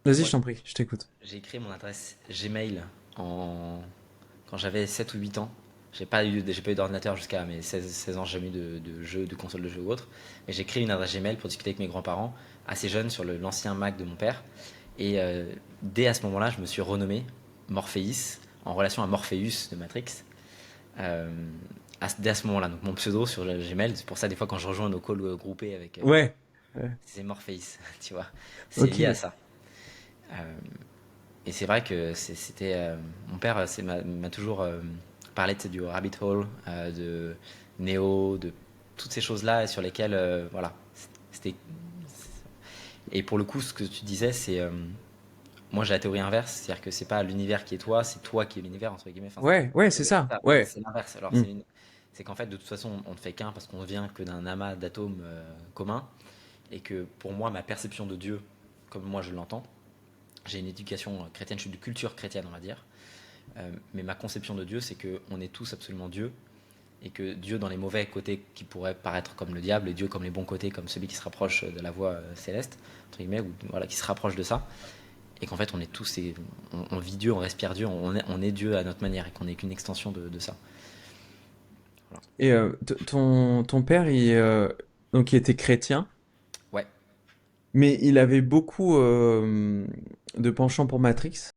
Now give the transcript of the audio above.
Vas-y, Moi, je t'en prie, je t'écoute. j'ai créé mon adresse Gmail en... quand j'avais 7 ou 8 ans. J'ai pas eu d'ordinateur jusqu'à mes 16 ans, j'ai jamais eu de jeu, de console de jeu ou autre. Mais j'ai créé une adresse Gmail pour discuter avec mes grands-parents, assez jeune, sur l'ancien Mac de mon père. Et dès à ce moment-là, je me suis renommé Morpheus, en relation à Morpheus de Matrix. Euh, Dès à ce moment-là, donc mon pseudo sur le Gmail, c'est pour ça des fois quand je rejoins nos calls groupés avec... Ouais. Ouais. c'est Morpheus, tu vois. C'est lié à Ok. ça. Euh, et c'est vrai que c'était... mon père m'a toujours parlé du rabbit hole, de Neo, de toutes ces choses-là sur lesquelles... voilà. C'était... Et pour le coup, ce que tu disais, c'est... moi, j'ai la théorie inverse, c'est-à-dire que c'est pas l'univers qui est toi, c'est toi qui es l'univers, entre guillemets. Enfin, Ouais, ouais, c'est c'est ça. ça, Ouais. c'est l'inverse. Alors, Hmm. c'est qu'en fait, de toute façon, on ne fait qu'un parce qu'on vient que d'un amas d'atomes communs, et que pour moi, ma perception de Dieu, comme moi je l'entends, j'ai une éducation chrétienne, je suis de culture chrétienne, on va dire, mais ma conception de Dieu, c'est qu'on est tous absolument Dieu, et que Dieu, dans les mauvais côtés qui pourraient paraître comme le diable, et Dieu comme les bons côtés, comme celui qui se rapproche de la voie céleste, entre guillemets, ou voilà, qui se rapproche de ça, et qu'en fait on est tous, on vit Dieu, on respire Dieu, on est Dieu à notre manière, et qu'on n'est qu'une extension de ça. Voilà. Et ton père, donc il était chrétien, Ouais. mais il avait beaucoup de penchant pour Matrix.